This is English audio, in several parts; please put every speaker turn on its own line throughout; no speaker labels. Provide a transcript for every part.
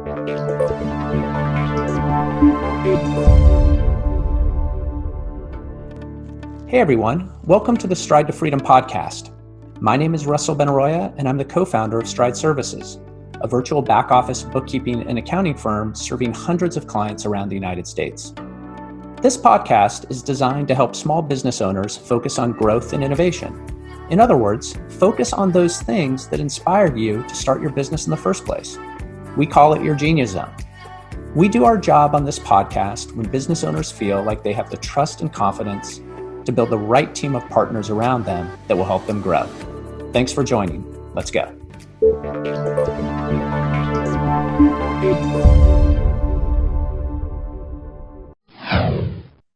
Hey everyone, welcome to the Stride to Freedom podcast. My name is Russell Benaroya, and I'm the co-founder of Stride Services, a virtual back-office bookkeeping and accounting firm serving hundreds of clients around the United States. This podcast is designed to help small business owners focus on growth and innovation. In other words, focus on those things that inspired you to start your business in the first place. We call it your Genius Zone. We do our job on this podcast when business owners feel like they have the trust and confidence to build the right team of partners around them that will help them grow. Thanks for joining. Let's go.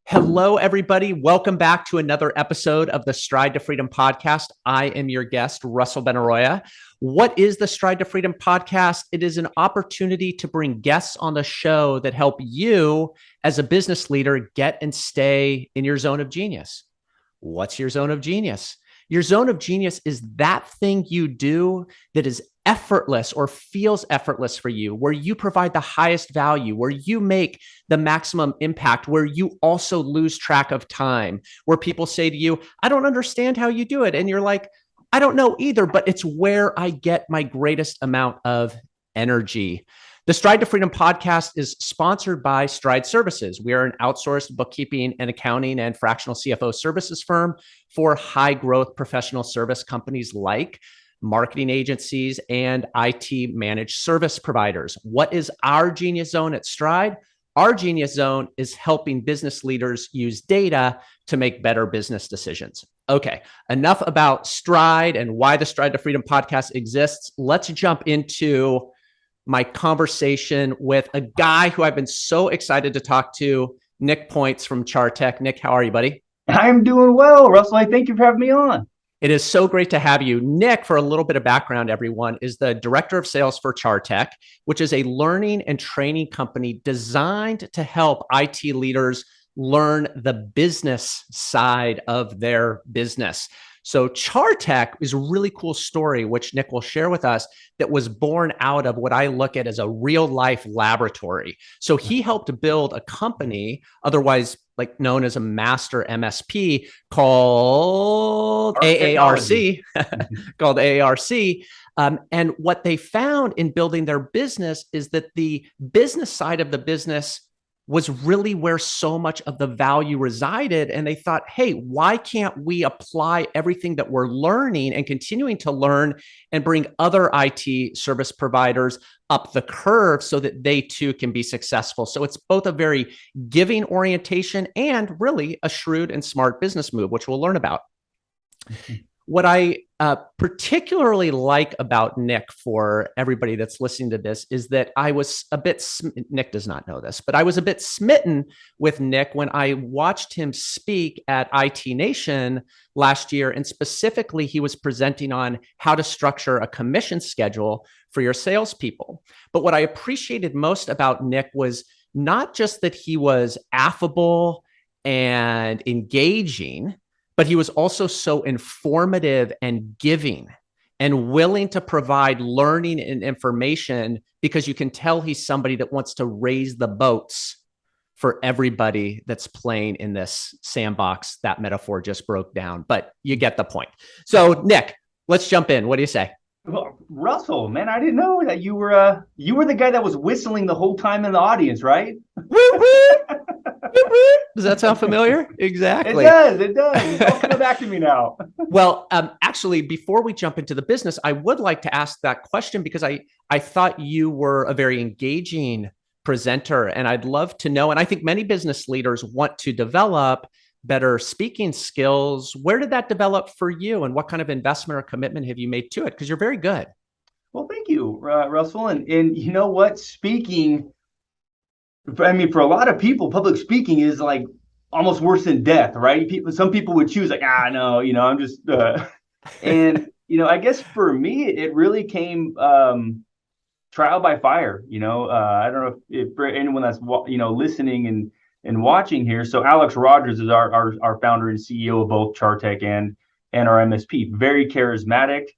Hello, everybody. Welcome back to another episode of the Stride to Freedom podcast. I am your guest, Russell Benaroya. What is the Stride to Freedom podcast? It is an opportunity to bring guests on the show that help you as a business leader get and stay in your zone of genius. What's your zone of genius? Your zone of genius is that thing you do that is effortless or feels effortless for you, where you provide the highest value, where you make the maximum impact, where you also lose track of time, where people say to you, I don't understand how you do it. And you're like, I don't know either, but it's where I get my greatest amount of energy. The Stride to Freedom podcast is sponsored by Stride Services. We are an outsourced bookkeeping and accounting and fractional CFO services firm for high growth professional service companies like marketing agencies and IT managed service providers. What is our Genius Zone at Stride? Our Genius Zone is helping business leaders use data to make better business decisions. Okay, enough about Stride and why the Stride to Freedom podcast exists. Let's jump into my conversation with a guy who I've been so excited to talk to, Nick Points from Char Tec. Nick, how are you, buddy?
I'm doing well, Russell. I thank you for having me on.
It is so great to have you. Nick, for a little bit of background, everyone, is the director of sales for Char Tec, which is a learning and training company designed to help IT leaders learn the business side of their business. So Char Tec is a really cool story, which Nick will share with us, that was born out of what I look at as a real life laboratory. So he helped build a company, otherwise like known as a master MSP, called AARC, called AARC. And what they found in building their business is that the business side of the business was really where so much of the value resided. And they thought, hey, why can't we apply everything that we're learning and continuing to learn and bring other IT service providers up the curve so that they too can be successful? So it's both a very giving orientation and really a shrewd and smart business move, which we'll learn about. What I particularly like about Nick, for everybody that's listening to this, is that I was a bit, Nick does not know this, but I was a bit smitten with Nick when I watched him speak at IT Nation last year. And specifically, he was presenting on how to structure a commission schedule for your salespeople. But what I appreciated most about Nick was not just that he was affable and engaging, but he was also so informative and giving and willing to provide learning and information, because you can tell he's somebody that wants to raise the boats for everybody that's playing in this sandbox. That metaphor just broke down, but you get the point. So Nick, let's jump in. What do you say?
Well, Russell, man, I didn't know that you were the guy that was whistling the whole time in the audience, right?
Does that sound familiar? Exactly.
It does. It's all coming back to me now.
Well, actually, before we jump into the business, I would like to ask that question, because I thought you were a very engaging presenter, and I'd love to know, and I think many business leaders want to develop better speaking skills. Where did that develop for you, and what kind of investment or commitment have you made to it? Because you're very good.
Well, thank you, Russell. And you know what? Speaking, I mean, for a lot of people, public speaking is like almost worse than death, right? Some people would choose like, no, I'm just, and, I guess for me, it really came trial by fire. I don't know if for anyone that's, listening and watching here. So Alex Rogers is our founder and CEO of both Char Tec and our MSP. Very charismatic,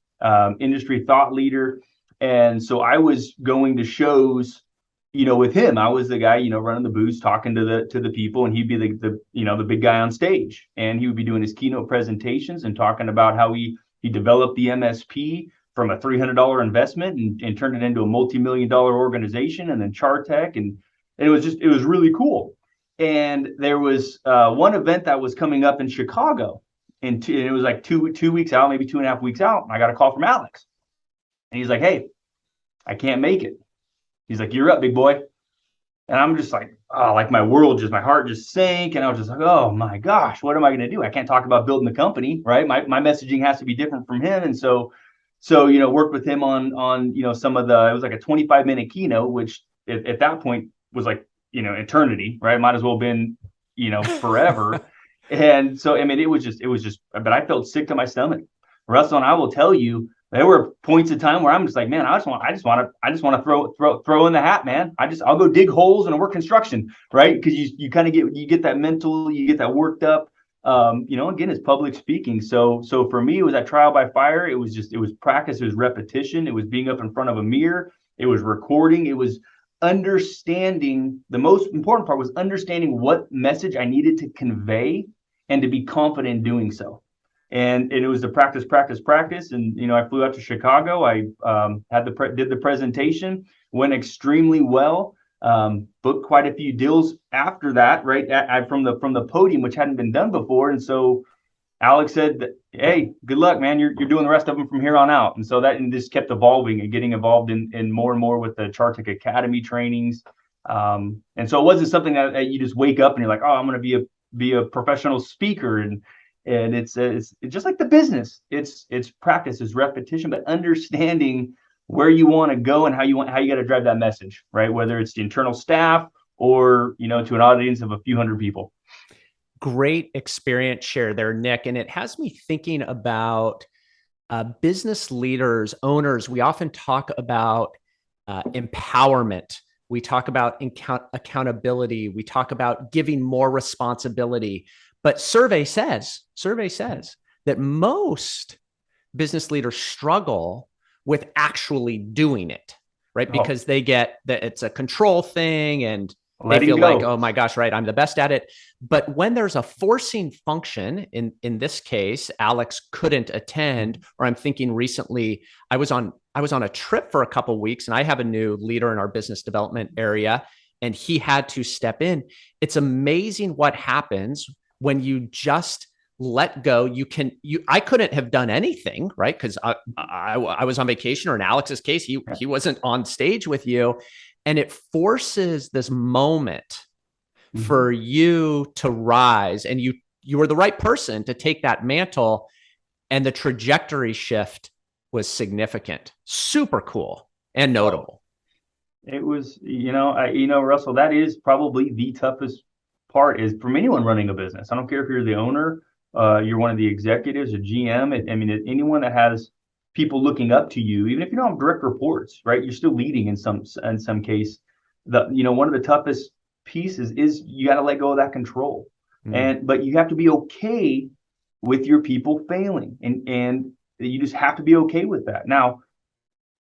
industry thought leader. And so I was going to shows with him, I was the guy, running the booths, talking to the people, and he'd be the big guy on stage, and he would be doing his keynote presentations and talking about how he developed the MSP from a $300 investment and turned it into a multi-million-dollar organization, and then Char Tech, and it was really cool. And there was one event that was coming up in Chicago, and it was like two weeks out, maybe 2.5 weeks out, and I got a call from Alex, and he's like, "Hey, I can't make it." He's like, "You're up, big boy." And I'm just like, oh, like my heart just sank. And I was just like, oh my gosh, what am I going to do? I can't talk about building the company, right? My messaging has to be different from him. And so, worked with him on, some of it was like a 25-minute keynote, which at that point was like, eternity, right? Might as well have been, forever. And so, I mean, it was just, but I felt sick to my stomach. Russell, and I will tell you, there were points of time where I'm just like, man, I just want to throw in the hat, man. I'll go dig holes and work construction, right? Because you kind of get that mental, you get that worked up. Again, it's public speaking. So for me, it was that trial by fire. It was practice, it was repetition, it was being up in front of a mirror, it was recording, it was understanding. The most important part was understanding what message I needed to convey and to be confident in doing so. And it was the practice. And, I flew out to Chicago. I did the presentation, went extremely well, booked quite a few deals after that, right? From the podium, which hadn't been done before. And so Alex said, "Hey, good luck, man. You're doing the rest of them from here on out." And so and this kept evolving and getting involved in more and more with the Char Tec Academy trainings. And so it wasn't something that you just wake up and you're like, "Oh, I'm going to be a professional speaker." And it's just like the business. It's practice, it's repetition, but understanding where you want to go and how you got to drive that message, right? Whether it's the internal staff or to an audience of a few hundred people.
Great experience share there, Nick. And it has me thinking about business leaders, owners. We often talk about empowerment. We talk about accountability. We talk about giving more responsibility. But survey says that most business leaders struggle with actually doing it, right? Because they get that it's a control thing and they feel like, oh my gosh, right, I'm the best at it. But when there's a forcing function, in this case, Alex couldn't attend, or I'm thinking recently, I was on a trip for a couple of weeks and I have a new leader in our business development area and he had to step in. It's amazing what happens when you just let go. I couldn't have done anything, right? Because I was on vacation, or in Alex's case, he wasn't on stage with you. And it forces this moment for you to rise, and you were the right person to take that mantle, and the trajectory shift was significant, super cool and notable.
It was, Russell, that is probably the toughest part is from anyone running a business. I don't care if you're the owner, you're one of the executives, a GM. Anyone that has people looking up to you, even if you don't have direct reports, right? You're still leading in some case. One of the toughest pieces is you got to let go of that control, but you have to be okay with your people failing, and you just have to be okay with that. Now,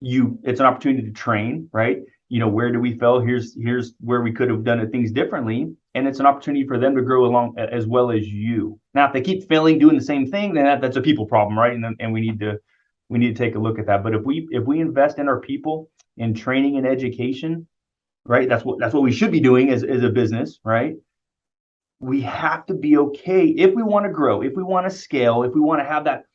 it's an opportunity to train, right? Where do we fail? Here's where we could have done things differently. And it's an opportunity for them to grow along as well as you. Now, if they keep failing, doing the same thing, then that's a people problem, right? And we need to take a look at that. But if we invest in our people, in training and education, right? That's what we should be doing as a business, right? We have to be okay if we want to grow, if we want to scale, if we want to have that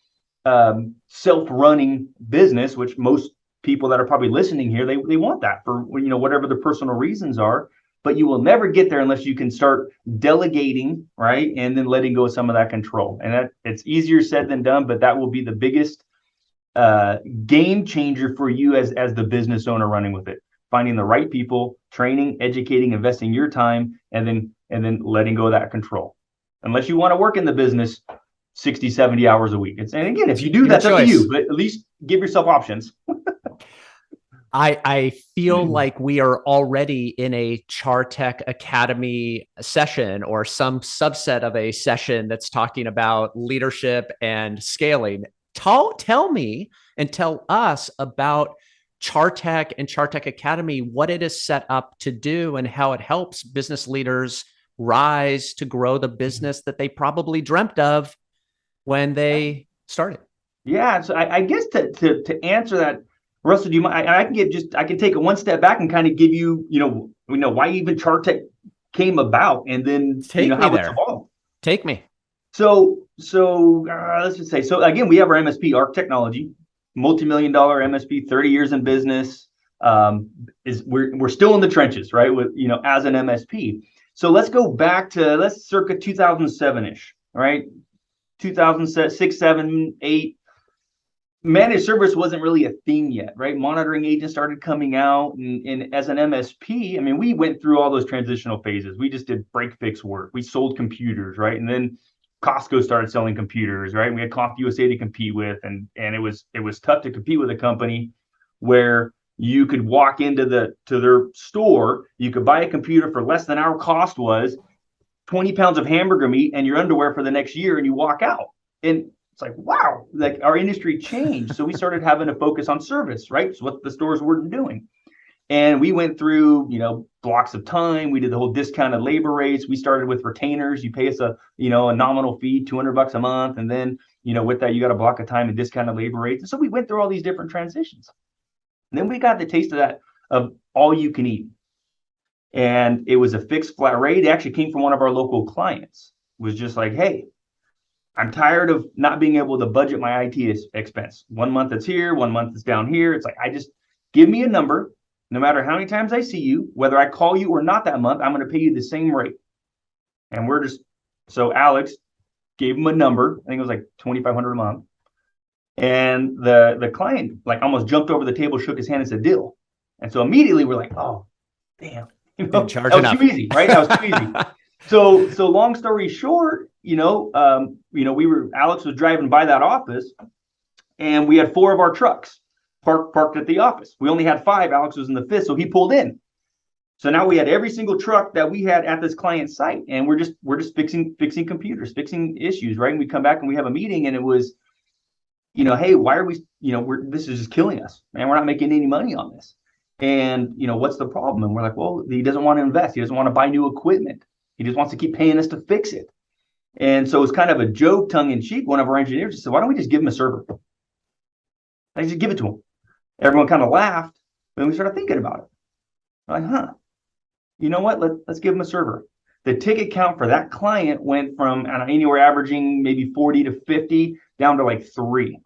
self-running business, which most people that are probably listening here, they want that for whatever their personal reasons are. But you will never get there unless you can start delegating, right? And then letting go of some of that control. And it's easier said than done, but that will be the biggest game changer for you as the business owner running with it. Finding the right people, training, educating, investing your time, and then letting go of that control. Unless you want to work in the business 60, 70 hours a week. And again, if you do, that's up to you, but at least give yourself options.
I feel like we are already in a Char Tec Academy session or some subset of a session that's talking about leadership and scaling. Tell me and tell us about Char Tec and Char Tec Academy, what it is set up to do and how it helps business leaders rise to grow the business that they probably dreamt of when they started.
Yeah, so I guess to answer that, Russell, do you mind? I can take it one step back and kind of give you, why even Char Tec came about, and then
Take me
how it's
there.
evolved.
Take me.
So let's just say, so again, we have our MSP, AARC Technology, multi-million-dollar MSP, 30 years in business. We're still in the trenches, right? With as an MSP. So let's go back to circa 2007-ish, right? 2006, 7, 8. Managed service wasn't really a thing yet, right? Monitoring agents started coming out, and as an MSP, I mean, we went through all those transitional phases. We just did break fix work. We sold computers, right? And then Costco started selling computers, right? And we had CompUSA to compete with, and it was tough to compete with a company where you could walk into their store, you could buy a computer for less than our cost was, 20 pounds of hamburger meat and your underwear for the next year, and you walk out. And it's like, wow, like our industry changed. So we started having to focus on service, right? It's what the stores weren't doing. And we went through, blocks of time. We did the whole discounted labor rates. We started with retainers. You pay us a nominal fee, $200 a month. And then, with that, you got a block of time and discounted labor rates. And so we went through all these different transitions. And then we got the taste of that, of all you can eat. And it was a fixed flat rate. It actually came from one of our local clients. It was just like, hey, I'm tired of not being able to budget my IT expense. 1 month it's here, 1 month it's down here. It's like, I just give me a number. No matter how many times I see you, whether I call you or not that month, I'm going to pay you the same rate. And so Alex gave him a number. I think it was like $2,500 a month. And the client like almost jumped over the table, shook his hand and said, deal. And so immediately we're like, oh, damn. That was too easy, right? That was too easy. So long story short, Alex was driving by that office, and we had 4 of our trucks parked at the office. We only had 5. Alex was in the 5th, so he pulled in. So now we had every single truck that we had at this client site, and we're just fixing computers, fixing issues, right? And we come back and we have a meeting, and it was, hey, why are we, this is just killing us, man. We're not making any money on this. And, what's the problem? And we're like, well, he doesn't want to invest. He doesn't want to buy new equipment. He just wants to keep paying us to fix it. And so it's kind of a joke, tongue in cheek. One of our engineers said, why don't we just give him a server? I just give it to him. Everyone kind of laughed. Then we started thinking about it. We're like, you know what? Let's give him a server. The ticket count for that client went from anywhere averaging maybe 40 to 50 down to like 3.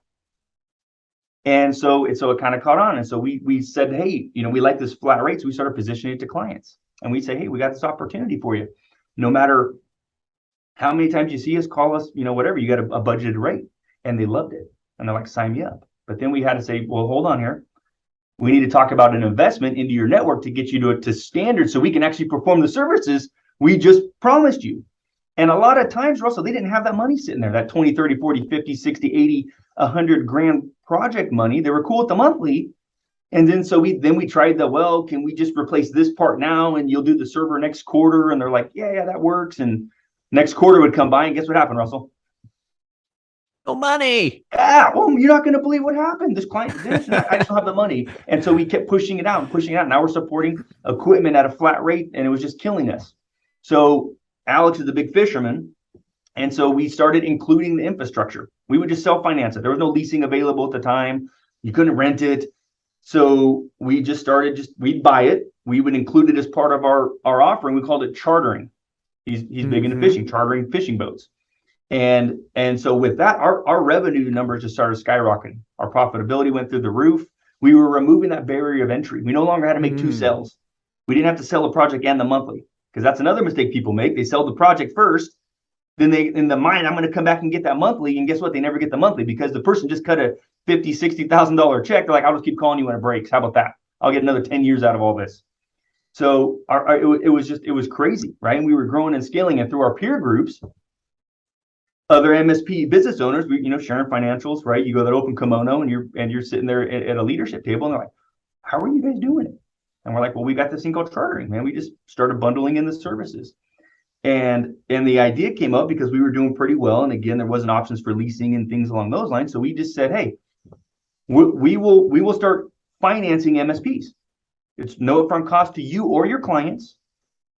And so it kind of caught on. And so we said, hey, we like this flat rate. So we started positioning it to clients. And we say, hey, we got this opportunity for you. No matter how many times you see us, call us, whatever, you got a budgeted rate. And they loved it. And they're like, sign me up. But then we had to say, well, hold on here. We need to talk about an investment into your network to get you to standard so we can actually perform the services we just promised you. And a lot of times, Russell, they didn't have that money sitting there, that 20, 30, 40, 50, 60, 80, 100 grand project money. They were cool with the monthly. And then we tried can we just replace this part now and you'll do the server next quarter? And they're like, yeah, that works. And next quarter would come by, and guess what happened, Russell?
No money.
Yeah, well, you're not going to believe what happened. This client did this, and I just don't have the money. And so we kept pushing it out. Now we're supporting equipment at a flat rate, and it was just killing us. So Alex is a big fisherman, and so we started including the infrastructure. We would just self-finance it. There was no leasing available at the time. You couldn't rent it. So we just started, we'd buy it. We would include it as part of our offering. We called it chartering. He's big into fishing, chartering fishing boats. And so with that, our revenue numbers just started skyrocketing. Our profitability went through the roof. We were removing that barrier of entry. We no longer had to make 2 sales. We didn't have to sell the project and the monthly, because that's another mistake people make. They sell the project first. Then they, in the mind, I'm going to come back and get that monthly. And guess what? They never get the monthly because the person just cut a $50,000, $60,000 check. They're like, I'll just keep calling you when it breaks. How about that? I'll get another 10 years out of all this. So it was crazy, right? And we were growing and scaling, and through our peer groups, other MSP business owners, sharing financials, right? You go to that open kimono and you're sitting there at a leadership table, and they're like, how are you guys doing it? And we're like, well, we got this thing called chartering, man. We just started bundling in the services. And the idea came up because we were doing pretty well. And again, there wasn't options for leasing and things along those lines. So we just said, hey, we will start financing MSPs. It's no upfront cost to you or your clients.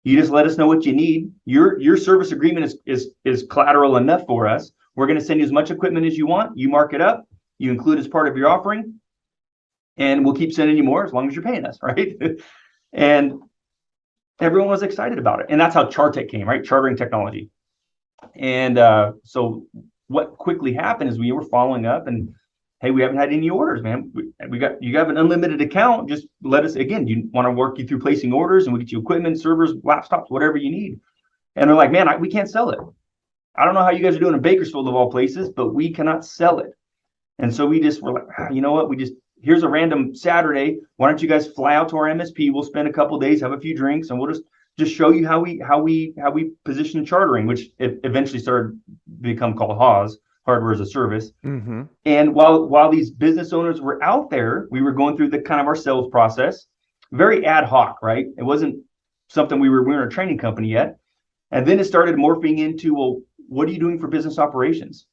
You just let us know what you need. Your service agreement is collateral enough for us. We're going to send you as much equipment as you want. You mark it up. You include as part of your offering, and we'll keep sending you more as long as you're paying us, right? And everyone was excited about it. And that's how Char Tec came, right? Chartering technology. And so what quickly happened is we were following up and, hey, we haven't had any orders, man. You have an unlimited account. Just let us, again, you want to work you through placing orders, and we get you equipment, servers, laptops, whatever you need. And they're like, man, we can't sell it. I don't know how you guys are doing in Bakersfield of all places, but we cannot sell it. And so we just were like, you know what? Here's a random Saturday. Why don't you guys fly out to our MSP? We'll spend a couple of days, have a few drinks, and we'll just show you how we position chartering, which eventually started to become called HAWS, hardware as a service.
Mm-hmm.
And while these business owners were out there, we were going through the kind of our sales process, very ad hoc, right? It wasn't something we weren't a training company yet. And then it started morphing into, well, what are you doing for business operations?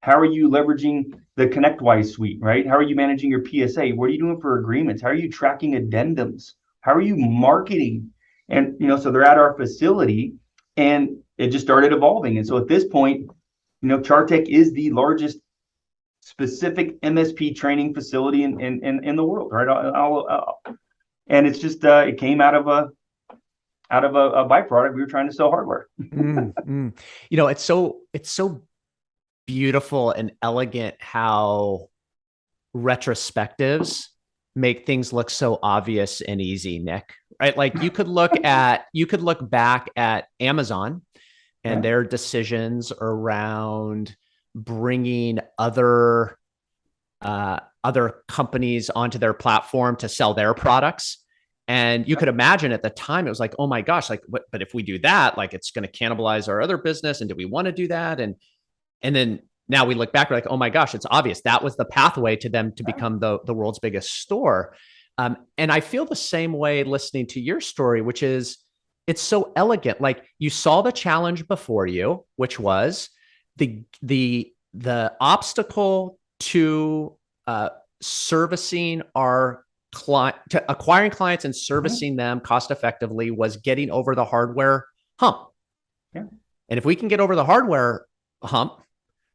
How are you leveraging the ConnectWise suite, right? How are you managing your PSA? What are you doing for agreements? How are you tracking addendums? How are you marketing? And, so they're at our facility, and it just started evolving. And so at this point, Char Tec is the largest specific MSP training facility in the world, right? And it's just, it came out of a byproduct. We were trying to sell hardware.
It's so beautiful and elegant how retrospectives make things look so obvious and easy, Nick, right? Like you could look back at Amazon and their decisions around bringing other companies onto their platform to sell their products. And you could imagine at the time, it was like, oh my gosh, like, but if we do that, like, it's going to cannibalize our other business. And do we want to do that? And then now we look back, we're like, oh my gosh, it's obvious. That was the pathway to them to become the world's biggest store. And I feel the same way listening to your story, which is, it's so elegant. Like you saw the challenge before you, which was the obstacle to servicing our client, to acquiring clients and servicing them cost effectively, was getting over the hardware hump. Yeah. And if we can get over the hardware hump,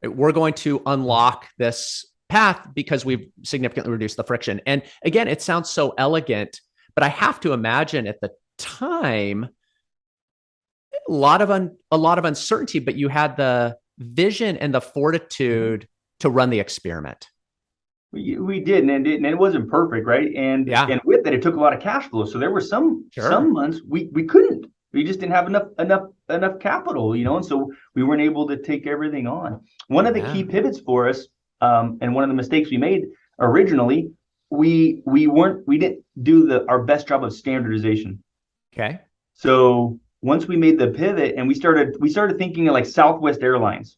we're going to unlock this path because we've significantly reduced the friction. And again, it sounds so elegant, but I have to imagine at the time, a lot of uncertainty, but you had the vision and the fortitude to run the experiment.
We did, and it wasn't perfect, right? And with that, it took a lot of cash flow. So there were some months we couldn't. We just didn't have enough capital, and so we weren't able to take everything on. One of the key pivots for us, and one of the mistakes we made originally, we didn't do our best job of standardization.
Okay.
So once we made the pivot and we started thinking of like Southwest Airlines.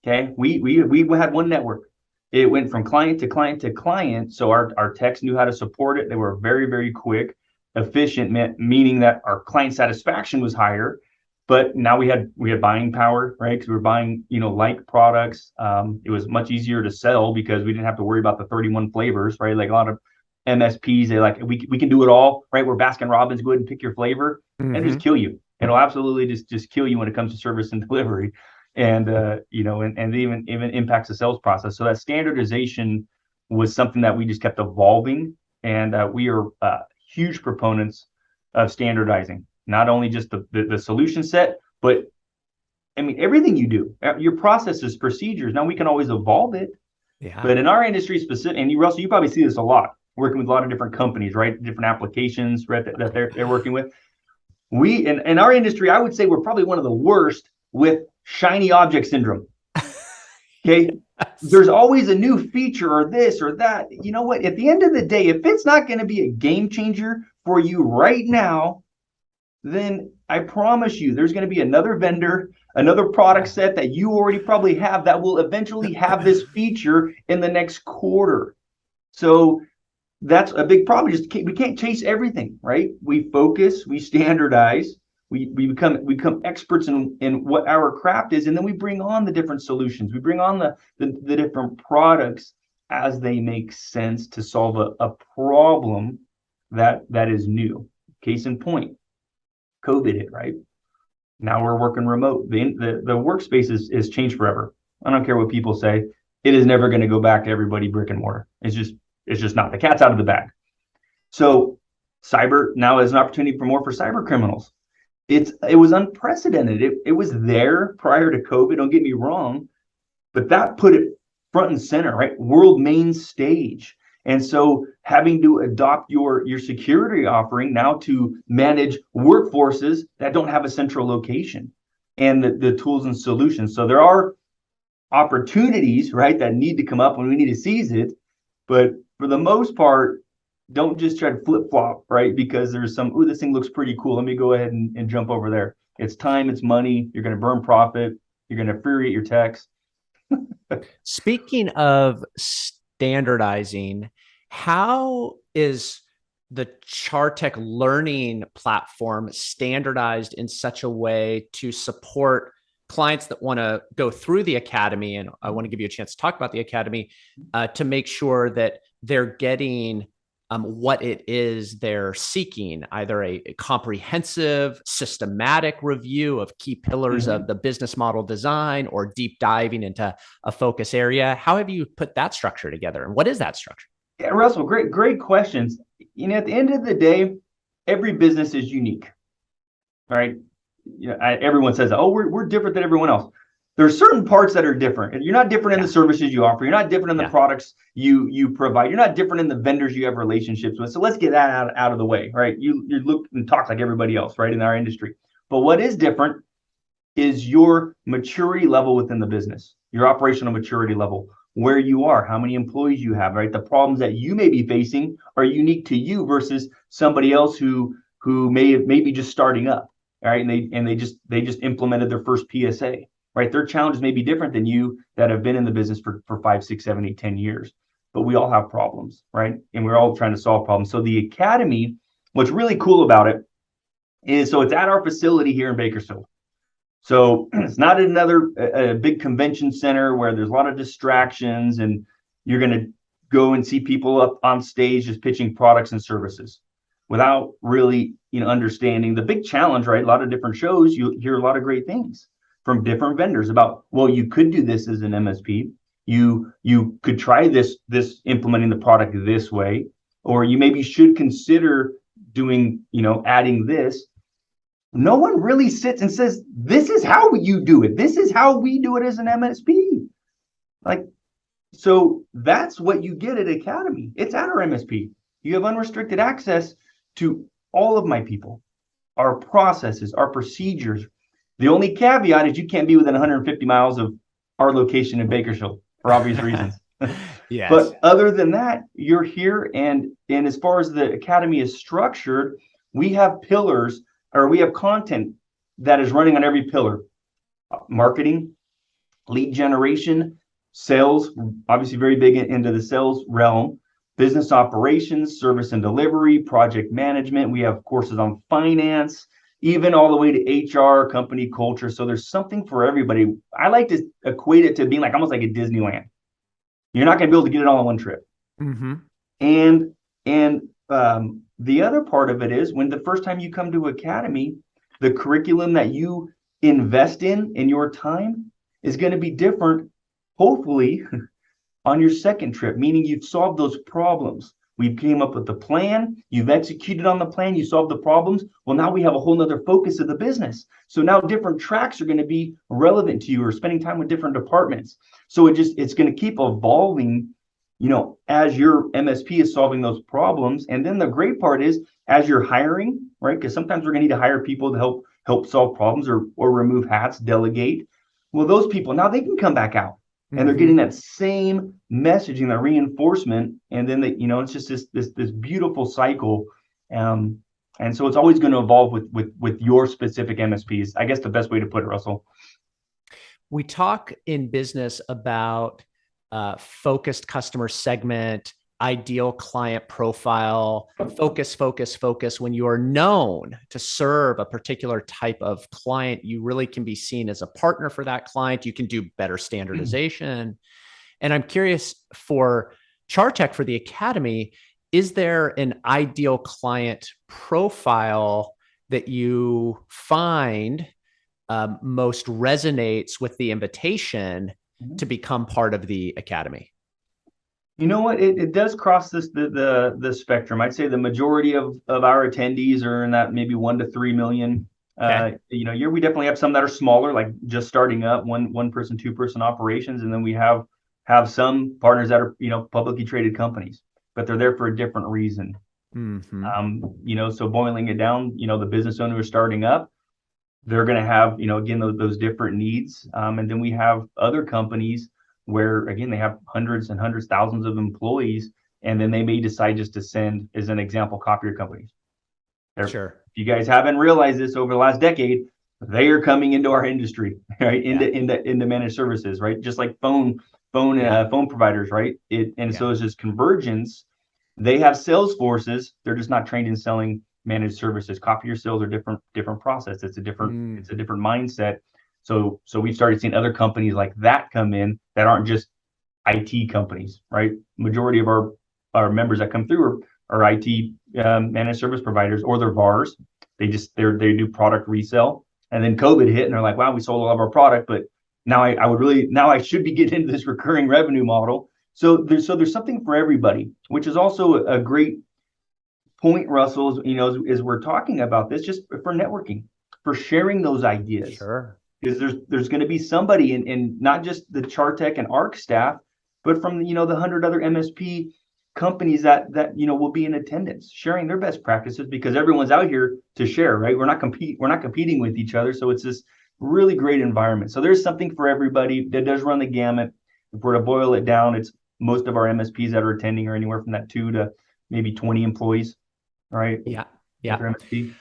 Okay, we had one network. It went from client to client to client. So our techs knew how to support it. They were very, very quick, efficient, meaning that our client satisfaction was higher. But now we had buying power, right? Because we were buying, like products. It was much easier to sell because we didn't have to worry about the 31 flavors, right? Like a lot of MSPs, they like, we can do it all, right? We're Baskin Robbins, go ahead and pick your flavor and just kill you. It'll absolutely just kill you when it comes to service and delivery. And and even impacts the sales process. So that standardization was something that we just kept evolving, and we are huge proponents of standardizing. Not only just the solution set, but I mean everything you do, your processes, procedures. Now we can always evolve it, but in our industry specific, and Russell, you probably see this a lot, working with a lot of different companies, right? Different applications, right? That they're working with. We in our industry, I would say we're probably one of the worst with shiny object syndrome. Okay. There's always a new feature or this or that. You know what? At the end of the day, if it's not going to be a game changer for you right now, then I promise you there's going to be another vendor, another product set that you already probably have that will eventually have this feature in the next quarter. So that's a big problem. We can't chase everything, right? We focus, we standardize. We become experts in what our craft is, and then we bring on the different solutions. We bring on the different products as they make sense to solve a problem that is new. Case in point, COVID hit, right? Now we're working remote. The workspace is changed forever. I don't care what people say. It is never going to go back to everybody brick and mortar. It's just not. The cat's out of the bag. So cyber now is an opportunity for cyber criminals. It was unprecedented. It was there prior to COVID. Don't get me wrong, but that put it front and center, right? World main stage. And so having to adopt your security offering now to manage workforces that don't have a central location and the tools and solutions. So there are opportunities, right, that need to come up when we need to seize it. But for the most part, don't just try to flip flop, right? Because there's some, this thing looks pretty cool. Let me go ahead and jump over there. It's time, it's money. You're going to burn profit. You're going to infuriate your techs.
Speaking of standardizing, how is the Char Tec learning platform standardized in such a way to support clients that want to go through the academy? And I want to give you a chance to talk about the academy to make sure that they're getting what it is they're seeking, either a comprehensive, systematic review of key pillars of the business model design or deep diving into a focus area. How have you put that structure together? And what is that structure?
Yeah, Russell, great questions. At the end of the day, every business is unique, right? Everyone says, oh, we're different than everyone else. There's certain parts that are different. You're not different in the services you offer. You're not different in the products you provide. You're not different in the vendors you have relationships with. So let's get that out of the way, right? You look and talk like everybody else, right, in our industry. But what is different is your maturity level within the business, your operational maturity level, where you are, how many employees you have, right? The problems that you may be facing are unique to you versus somebody else who may be just starting up, right? And they just implemented their first PSA, right? Their challenges may be different than you that have been in the business for 5, 6, 7, 8, 10 years. But we all have problems, right? And we're all trying to solve problems. So the academy, what's really cool about it is, so it's at our facility here in Bakersfield. So it's not another a big convention center where there's a lot of distractions and you're going to go and see people up on stage just pitching products and services without really, understanding the big challenge, right? A lot of different shows, you hear a lot of great things from different vendors about, well, you could do this as an MSP. You could try this implementing the product this way, or you maybe should consider doing, adding this. No one really sits and says, this is how you do it. This is how we do it as an MSP. So that's what you get at Academy. It's at our MSP. You have unrestricted access to all of my people, our processes, our procedures. The only caveat is you can't be within 150 miles of our location in Bakersfield for obvious reasons.
Yes.
But other than that, you're here. And as far as the Academy is structured, we have pillars, or we have content that is running on every pillar: marketing, lead generation, sales, obviously very big into the sales realm, business operations, service and delivery, project management. We have courses on finance, even all the way to HR, company culture. So there's something for everybody. I like to equate it to being like almost like a Disneyland. You're not going to be able to get it all in one trip.
Mm-hmm.
And the other part of it is, when the first time you come to Academy, the curriculum that you invest in your time is going to be different, hopefully, on your second trip, meaning you've solved those problems. We came up with the plan, you've executed on the plan, you solved the problems. Well, now we have a whole nother focus of the business. So now different tracks are going to be relevant to you, or spending time with different departments. So it's going to keep evolving, as your MSP is solving those problems. And then the great part is, as you're hiring, right? Because sometimes we're going to need to hire people to help solve problems or remove hats, delegate. Well, those people, now they can come back out. And they're getting that same messaging, that reinforcement, and then it's just this beautiful cycle, and so it's always going to evolve with your specific MSPs. I guess the best way to put it, Russell.
We talk in business about focused customer segment, ideal client profile, focus. When you are known to serve a particular type of client, you really can be seen as a partner for that client. You can do better standardization. And I'm curious for Char Tec, for the Academy, is there an ideal client profile that you find most resonates with the invitation to become part of the Academy?
You know what? It does cross the spectrum. I'd say the majority of our attendees are in that maybe 1 to 3 million year. We definitely have some that are smaller, like just starting up, one person, 2 person operations, and then we have some partners that are publicly traded companies, but they're there for a different reason. So boiling it down, the business owner who's starting up, they're going to have again those different needs, and then we have other companies where again they have hundreds and hundreds, thousands of employees, and then they may decide just to send, as an example, copier companies.
Sure.
If you guys haven't realized this over the last decade, they are coming into our industry, right? Into managed services, right? Just like phone providers, right? So it's just convergence. They have sales forces. They're just not trained in selling managed services. Copier sales are different process. It's a different mindset. So we've started seeing other companies like that come in that aren't just IT companies, right? Majority of our members that come through are IT managed service providers, or they're VARs. They do product resale. And then COVID hit, and they're like, wow, we sold all of our product, but now I should be getting into this recurring revenue model. So there's something for everybody, which is also a great point, Russell, as we're talking about this, just for networking, for sharing those ideas.
Sure.
Because there's going to be somebody in not just the Char Tec and AARC staff, but from the 100 other MSP companies that will be in attendance, sharing their best practices, because everyone's out here to share, right? We're not competing with each other. So it's this really great environment. So there's something for everybody. That does run the gamut. If we're to boil it down, it's most of our MSPs that are attending are anywhere from that 2 to maybe 20 employees, right?
Yeah.
MSP.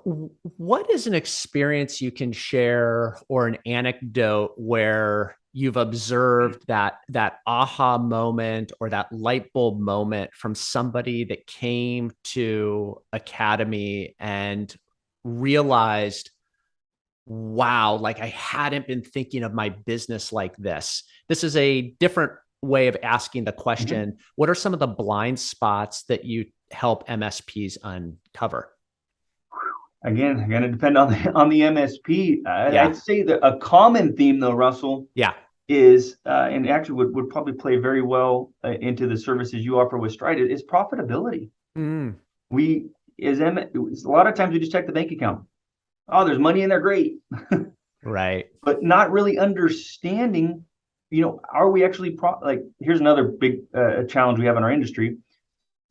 What is an experience you can share, or an anecdote where you've observed that aha moment or that light bulb moment from somebody that came to Academy and realized, wow, like I hadn't been thinking of my business like this? This is a different way of asking the question. What are some of the blind spots that you help MSPs uncover?
Again, going to depend on the MSP. I'd say that a common theme, though, Russell, is and actually would probably play very well into the services you offer with Stride, is profitability. We a lot of times we just check the bank account. Oh, there's money in there, great.
Right.
But not really understanding, are we actually here's another big challenge we have in our industry.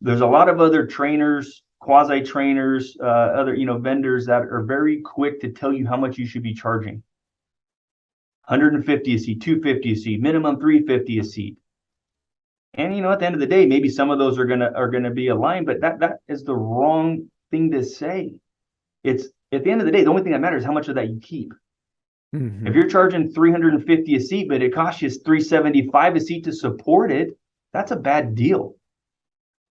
There's a lot of other trainers, quasi trainers, other vendors that are very quick to tell you how much you should be charging. 150 a seat, 250 a seat, minimum 350 a seat. And at the end of the day, maybe some of those are gonna be aligned, but that is the wrong thing to say. It's at the end of the day, the only thing that matters is how much of that you keep. If you're charging 350 a seat, but it costs you 375 a seat to support it, that's a bad deal.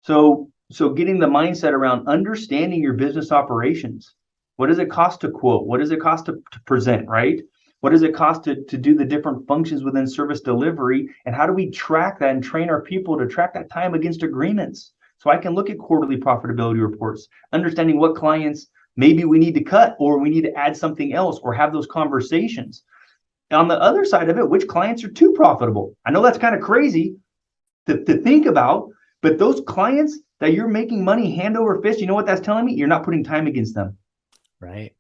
So getting the mindset around understanding your business operations. What does it cost to quote? What does it cost to present, right? What does it cost to do the different functions within service delivery? And how do we track that and train our people to track that time against agreements? So I can look at quarterly profitability reports, understanding what clients maybe we need to cut, or we need to add something else, or have those conversations. And on the other side of it, which clients are too profitable? I know that's kind of crazy to think about, but those clients that you're making money hand over fist, you know what that's telling me? You're not putting time against them.
Right.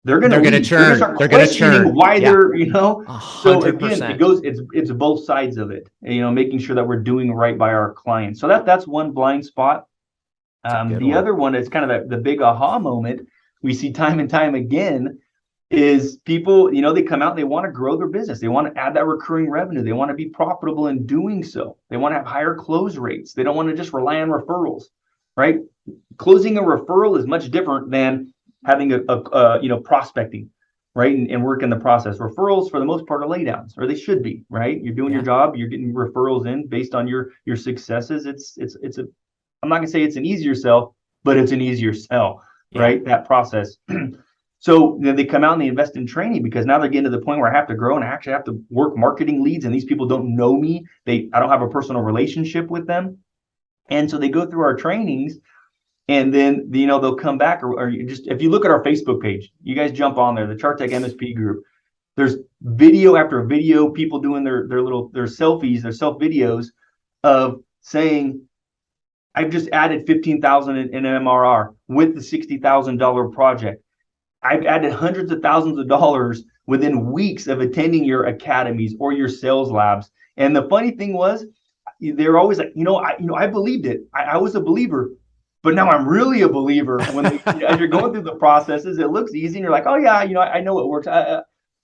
They're going to churn. They're going to churn. Why they're,
100%.
So again, it's both sides of it, making sure that we're doing right by our clients. So that's one blind spot. The other one is kind of the big aha moment we see time and time again is people, they come out and they want to grow their business. They want to add that recurring revenue. They want to be profitable in doing so. They want to have higher close rates. They don't want to just rely on referrals, right? Closing a referral is much different than having a prospecting, right? And work in the process. Referrals, for the most part, are laydowns, or they should be, right? You're doing your job. You're getting referrals in based on your successes. I'm not gonna say it's an easier sell, but it's an easier sell, right? That process. So they come out and they invest in training because now they're getting to the point where I have to grow and I actually have to work marketing leads, and these people don't know me. I don't have a personal relationship with them. And so they go through our trainings, and then they'll come back, or just if you look at our Facebook page, you guys jump on there, the Char Tec MSP group. There's video after video, people doing their selfies, their self videos of saying, I've just added 15,000 in MRR with the $60,000 project. I've added hundreds of thousands of dollars within weeks of attending your academies or your sales labs. And the funny thing was, they're always like, I believed it. I was a believer, but now I'm really a believer. When as you're going through the processes, it looks easy, and you're like, oh yeah, I know it works.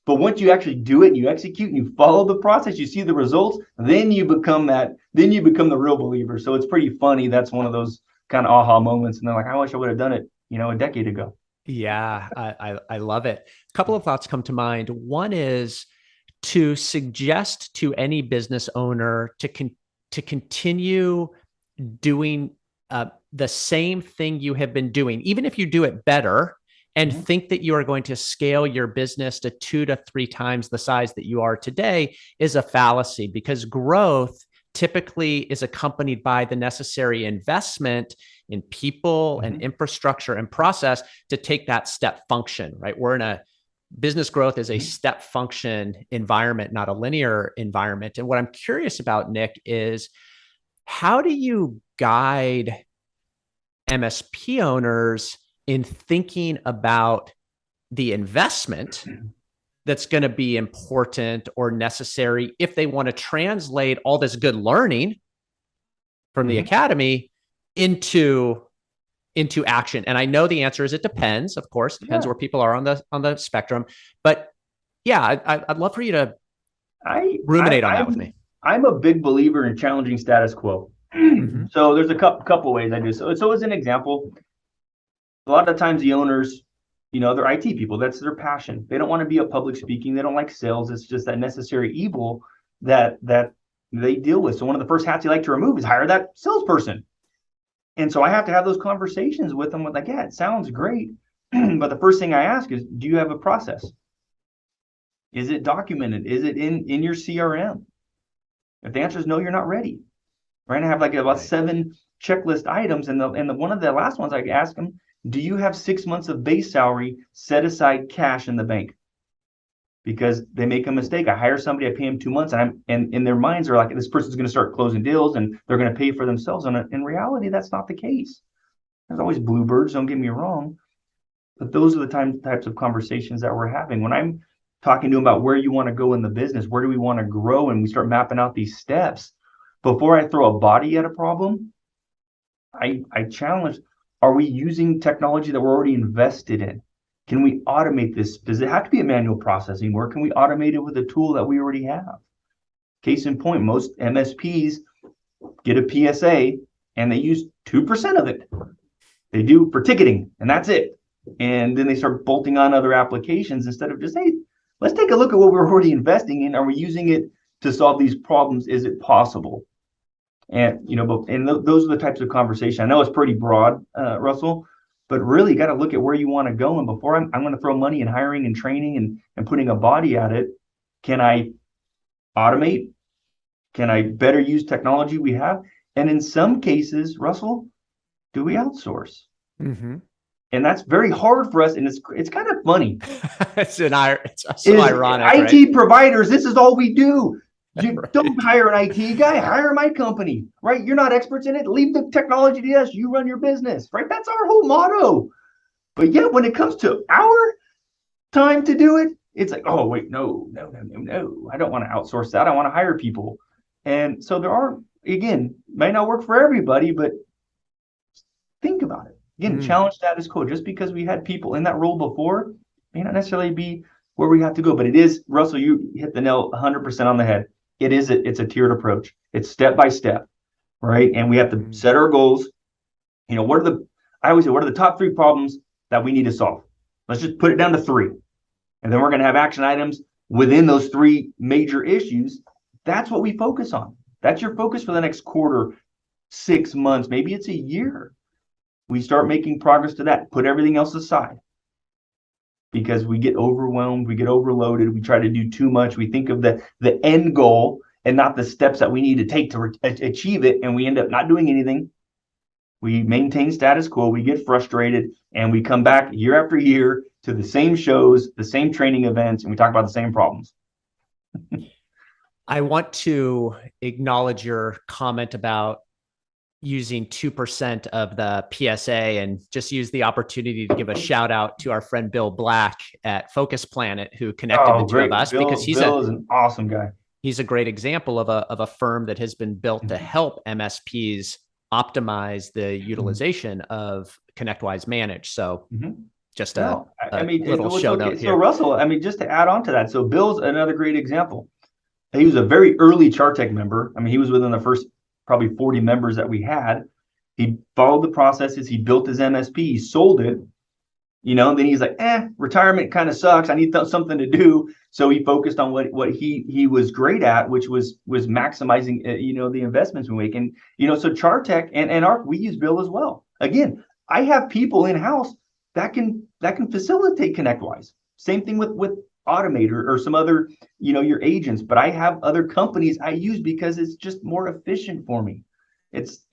But once you actually do it and you execute and you follow the process, you see the results, then you become the real believer. So it's pretty funny. That's one of those kind of aha moments. And they're like, I wish I would have done it, a decade ago.
Yeah, I love it. A couple of thoughts come to mind. One is to suggest to any business owner to continue doing the same thing you have been doing, even if you do it better, and think that you are going to scale your business to 2 to 3 times the size that you are today is a fallacy, because growth typically is accompanied by the necessary investment in people and infrastructure and process to take that step function, right? We're in a business growth is a step function environment, not a linear environment. And what I'm curious about, Nick, is how do you guide MSP owners in thinking about the investment that's going to be important or necessary if they want to translate all this good learning from the academy into action? And I know the answer is it depends, of course, depends where people are on the spectrum. But yeah, I'd love for you to ruminate on that with me.
I'm a big believer in challenging status quo. So there's a couple ways I do. So as an example, a lot of times the owners, they're IT people. That's their passion. They don't want to be a public speaking. They don't like sales. It's just that necessary evil that they deal with. So one of the first hats you like to remove is hire that salesperson. And so I have to have those conversations with them with like, yeah, it sounds great. But the first thing I ask is, do you have a process? Is it documented? Is it in your CRM? If the answer is no, you're not ready. Right? I have like about 7 checklist items. And one of the last ones I ask them, do you have 6 months of base salary set aside cash in the bank? Because they make a mistake. I hire somebody, I pay them 2 months, and in their minds are like, this person's going to start closing deals and they're going to pay for themselves. And in reality, that's not the case. There's always bluebirds, don't get me wrong. But those are the types of conversations that we're having. When I'm talking to them about where you want to go in the business, where do we want to grow, and we start mapping out these steps, before I throw a body at a problem, I challenge, are we using technology that we're already invested in? Can we automate this? Does it have to be a manual process anymore? Can we automate it with a tool that we already have? Case in point, most MSPs get a PSA and they use 2% of it. They do for ticketing, and that's it. And then they start bolting on other applications instead of just, hey, let's take a look at what we're already investing in. Are we using it to solve these problems? Is it possible? And those are the types of conversation. I know it's pretty broad, Russell, but really you got to look at where you want to go. And before I'm going to throw money in hiring and training and putting a body at it, can I automate? Can I better use technology we have? And in some cases, Russell, do we outsource? And that's very hard for us, and it's kind of funny.
It's so ironic.
IT providers, this is all we do. You don't hire an IT guy, hire my company, right? You're not experts in it. Leave the technology to us. You run your business, right? That's our whole motto. But yet, when it comes to our time to do it, it's like, oh, wait, no. I don't want to outsource that. I want to hire people. And so there are, again, may not work for everybody, but think about it. Again, challenge status quo. Just because we had people in that role before may not necessarily be where we have to go. But it is, Russell, you hit the nail 100% on the head. It's a tiered approach. It's step by step, right? And we have to set our goals. I always say, what are the top 3 problems that we need to solve? Let's just put it down to 3. And then we're going to have action items within those 3 major issues. That's what we focus on. That's your focus for the next quarter, 6 months, maybe it's a year. We start making progress to that. Put everything else aside. because we get overwhelmed, we get overloaded, we try to do too much. We think of the end goal and not the steps that we need to take to achieve it, and we end up not doing anything. We maintain status quo, we get frustrated, and we come back year after year to the same shows, the same training events, and we talk about the same problems.
I want to acknowledge your comment about using 2% of the PSA, and just use the opportunity to give a shout out to our friend Bill Black at Focus Planet, who connected the two of us, because
Bill is an awesome guy.
He's a great example of a firm that has been built to help MSPs optimize the utilization of ConnectWise Manage. So just a little show note here.
So Russell, just to add on to that, so Bill's another great example. He was a very early Char Tec member. He was within the first probably 40 members that we had. He followed the processes. He built his MSP. He sold it. Then he's like, retirement kind of sucks. I need something to do. So he focused on what he was great at, which was maximizing, the investments we make. And, so Char Tec and AARC, we use Bill as well. Again, I have people in-house that can facilitate ConnectWise. Same thing with Automator or some other, your agents, but I have other companies I use because it's just more efficient for me. It's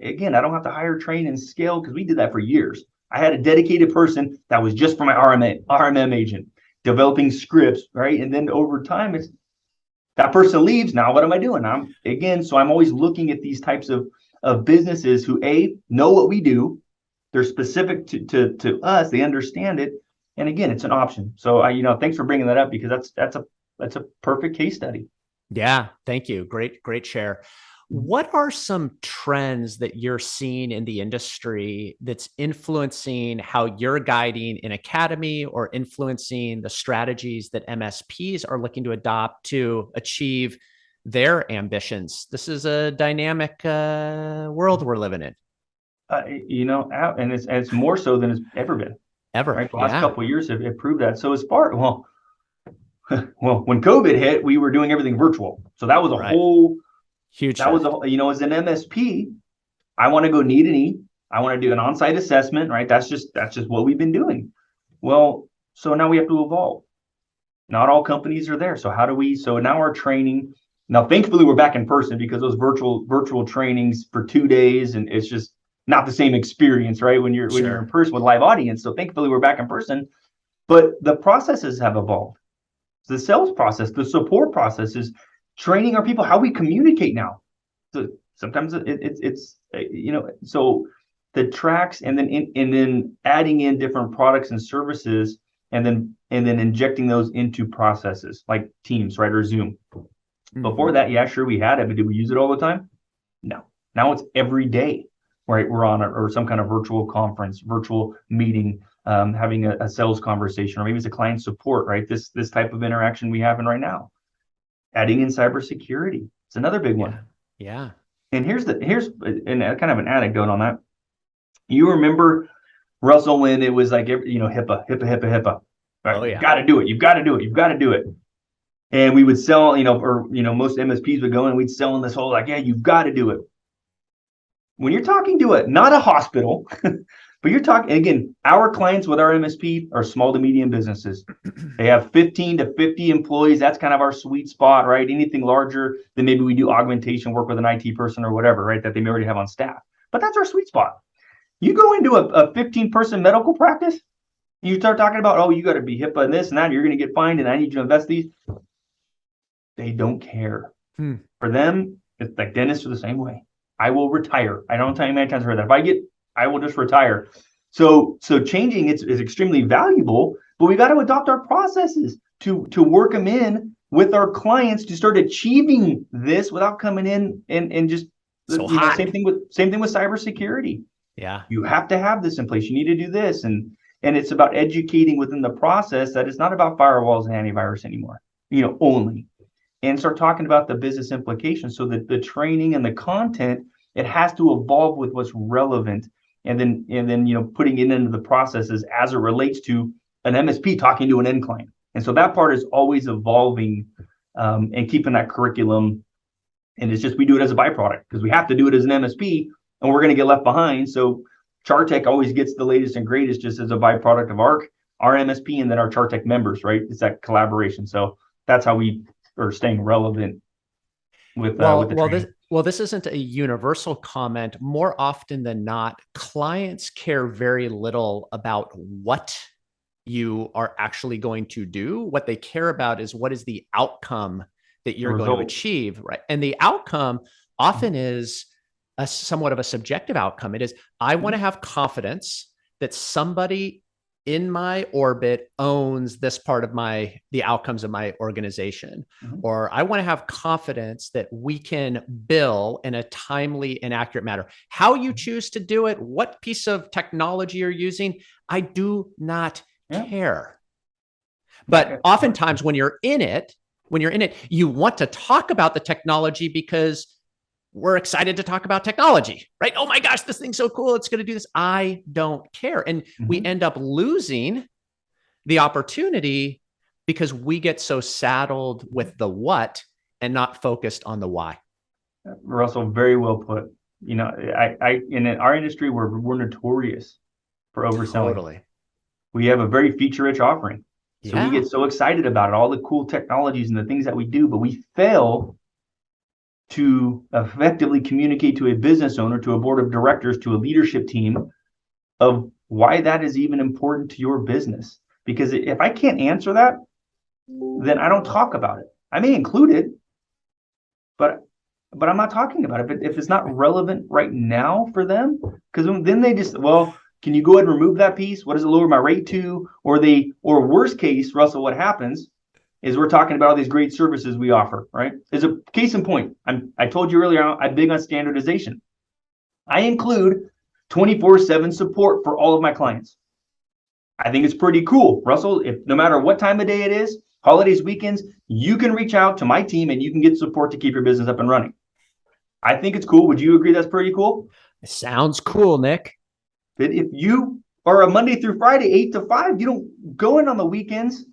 again, I don't have to hire, train, and scale, because we did that for years. I had a dedicated person that was just for my RMM agent, developing scripts, right? And then over time, it's that person leaves. Now, what am I doing? So I'm always looking at these types of businesses who know what we do. They're specific to us. They understand it. And again, it's an option. So thanks for bringing that up, because that's a perfect case study.
Yeah, thank you. Great share. What are some trends that you're seeing in the industry that's influencing how you're guiding an academy, or influencing the strategies that MSPs are looking to adopt to achieve their ambitions? This is a dynamic world we're living in.
And it's more so than it's ever been.
Ever.
Right? The last couple of years have proved that. So well, when COVID hit, we were doing everything virtual. So that was a whole huge. That was as an MSP, I want to go knee to knee. I want to do an on-site assessment, right? That's just what we've been doing. Well, so now we have to evolve. Not all companies are there. So how do we? So now our training. Now, thankfully, we're back in person, because those virtual trainings for 2 days, and it's just not the same experience, right? When you're in person with live audience. So thankfully we're back in person, but the processes have evolved. The sales process, the support processes, training our people, how we communicate now. So sometimes it's so the tracks, and then adding in different products and services, and then injecting those into processes like Teams, right? Or Zoom. Before that, yeah, sure, we had it, but did we use it all the time? No. Now it's every day. Right, we're on or some kind of virtual conference, virtual meeting, having a sales conversation, or maybe it's a client support, right? This type of interaction we have in right now. Adding in cybersecurity, it's another big one.
Yeah.
And here's kind of an anecdote on that. You remember, Russell, when it was like HIPAA. Right?
Oh yeah.
You've got to do it. And we would sell, most MSPs would go and we'd sell in this whole you've got to do it. When you're talking to not a hospital, but you're talking, again, our clients with our MSP are small to medium businesses. They have 15 to 50 employees. That's kind of our sweet spot, right? Anything larger, then maybe we do augmentation work with an IT person or whatever, right? That they may already have on staff. But that's our sweet spot. You go into a 15-person medical practice, you start talking about, you got to be HIPAA and this and that, you're going to get fined, and I need you to invest these. They don't care. For them, it's like dentists are the same way. I will retire. I don't tell you many times I've heard that. I will just retire. So changing is extremely valuable, but we got to adopt our processes to work them in with our clients to start achieving this without coming in and just same thing with cybersecurity.
Yeah.
You have to have this in place. You need to do this. And it's about educating within the process that it's not about firewalls and antivirus anymore, only. And start talking about the business implications, so that the training and the content, it has to evolve with what's relevant, and then putting it into the processes as it relates to an MSP talking to an end client. And so that part is always evolving, and keeping that curriculum. And it's just, we do it as a byproduct because we have to do it as an MSP, and we're going to get left behind. So Char Tec always gets the latest and greatest just as a byproduct of AARC. our MSP and then our Char Tec members, right? It's that collaboration. So that's how we are staying relevant with the training.
This isn't a universal comment. More often than not, clients care very little about what you are actually going to do. What they care about is what is the outcome that you're going to achieve, right? And the outcome often is a somewhat of a subjective outcome. It is, I want to have confidence that somebody in my orbit owns this part of the outcomes of my organization. Or I want to have confidence that we can bill in a timely and accurate manner. How you choose to do it, what piece of technology you're using, I do not care. But oftentimes when you're in it, you want to talk about the technology because we're excited to talk about technology, right? Oh my gosh, this thing's so cool. It's going to do this. I don't care. And we end up losing the opportunity because we get so saddled with the what and not focused on the why.
Russell, very well put. You know, in our industry, we're notorious for overselling.
Totally.
We have a very feature-rich offering. So we get so excited about it, all the cool technologies and the things that we do, but we fail to effectively communicate to a business owner, to a board of directors, to a leadership team of why that is even important to your business. Because if I can't answer that, then I don't talk about it. I may include it, but I'm not talking about it. But if it's not relevant right now for them, because then they just, well, can you go ahead and remove that piece? What does it lower my rate to? Or worst case, Russell, what happens is we're talking about all these great services we offer, right? As a case in point, I told you earlier, I'm big on standardization. I include 24/7 support for all of my clients. I think it's pretty cool, Russell. If no matter what time of day it is, holidays, weekends, you can reach out to my team and you can get support to keep your business up and running. I think it's cool. Would you agree that's pretty cool?
It sounds cool, Nick.
But if you are a Monday through Friday, 8 to 5, you don't go in on the weekends.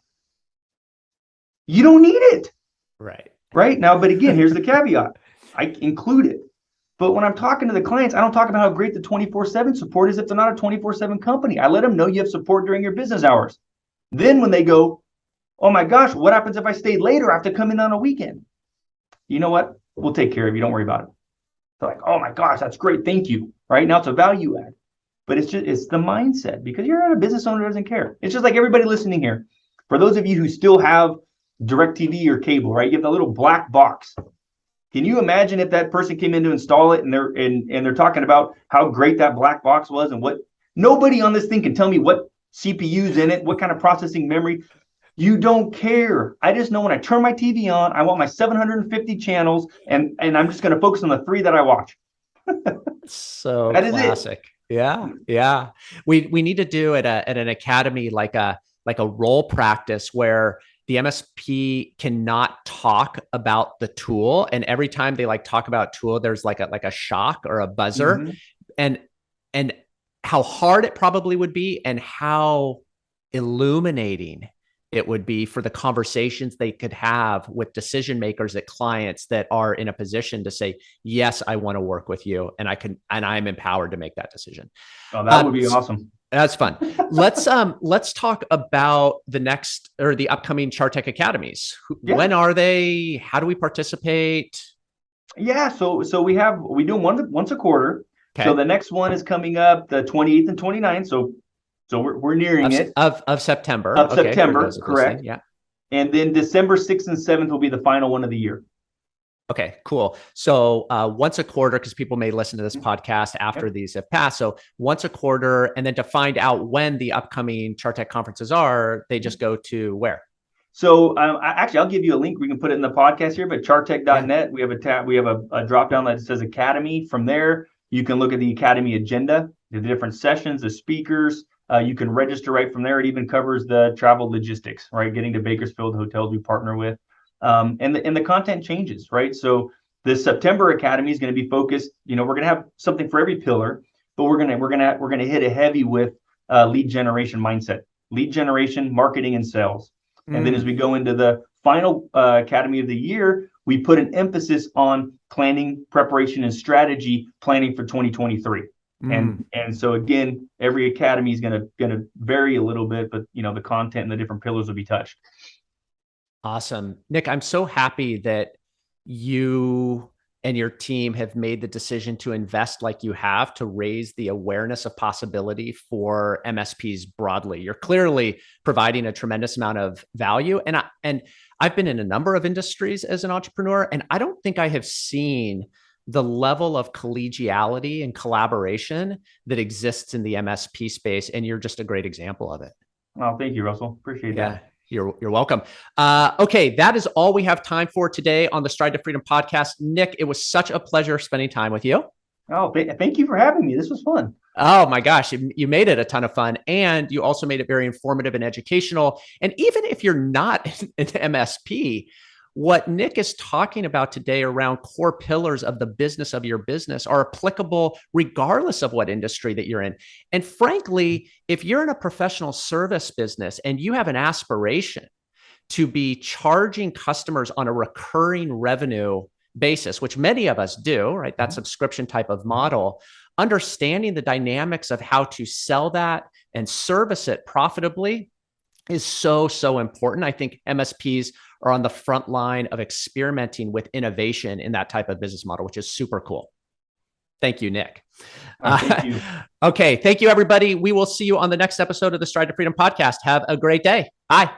You don't need it. Right now, but again, here's the caveat. I include it. But when I'm talking to the clients, I don't talk about how great the 24/7 support is if they're not a 24/7 company. I let them know you have support during your business hours. Then when they go, oh my gosh, what happens if I stay later? I have to come in on a weekend. You know what? We'll take care of you. Don't worry about it. They're like, oh my gosh, that's great. Thank you. Right now, it's a value add. But it's the mindset, because you're not a business owner who doesn't care. It's just like everybody listening here. For those of you who still have DirecTV or cable, right? You have the little black box. Can you imagine if that person came in to install it and they're talking about how great that black box was and what nobody on this thing can tell me what CPU's in it, what kind of processing memory. You don't care. I just know when I turn my TV on, I want my 750 channels and I'm just going to focus on the 3 that I watch.
So that classic. Yeah. We need to do at an academy like a role practice where the MSP cannot talk about the tool, and every time they talk about tool, there's like a shock or a buzzer, and how hard it probably would be, and how illuminating it would be for the conversations they could have with decision makers at clients that are in a position to say, yes, I want to work with you, and I'm empowered to make that decision.
Oh, that would be awesome.
That's fun. Let's talk about the upcoming Char Tec academies. When are they? How do we participate?
Yeah, so we do them once a quarter. Okay. So the next one is coming up the 28th and 29th. So we're nearing it
of September.
September, correct? Yeah. And then December 6th and 7th will be the final one of the year.
Okay, cool. So once a quarter, because people may listen to this podcast after these have passed. So once a quarter, and then to find out when the upcoming Char Tec conferences are, they just go to where?
So actually, I'll give you a link. We can put it in the podcast here, but chartec.net, we have a tab. We have a drop down that says Academy. From there, you can look at the Academy agenda, the different sessions, the speakers. You can register right from there. It even covers the travel logistics, right? Getting to Bakersfield, hotels we partner with. And the content changes, right? So the September Academy is going to be focused. We're going to have something for every pillar, but we're going to hit it heavy with lead generation mindset, lead generation, marketing, and sales. And then as we go into the final Academy of the year, we put an emphasis on planning, preparation, and strategy planning for 2023. And so again, every academy is gonna vary a little bit, but the content and the different pillars will be touched.
Awesome. Nick, I'm so happy that you and your team have made the decision to invest like you have to raise the awareness of possibility for MSPs broadly. You're clearly providing a tremendous amount of value. And I've been in a number of industries as an entrepreneur, and I don't think I have seen the level of collegiality and collaboration that exists in the MSP space. And you're just a great example of it.
Well, thank you, Russell. Appreciate that.
You're welcome. Okay, that is all we have time for today on the Stride to Freedom podcast. Nick, it was such a pleasure spending time with you.
Oh, thank you for having me. This was fun.
Oh my gosh, you made it a ton of fun, and you also made it very informative and educational. And even if you're not an MSP, what Nick is talking about today around core pillars of the business of your business are applicable regardless of what industry that you're in. And frankly, if you're in a professional service business and you have an aspiration to be charging customers on a recurring revenue basis, which many of us do, right? That subscription type of model, understanding the dynamics of how to sell that and service it profitably is so important. I think MSPs are on the front line of experimenting with innovation in that type of business model, which is super cool. Thank you, Nick.
Thank you.
Okay. Thank you, everybody. We will see you on the next episode of the Stride to Freedom podcast. Have a great day. Bye.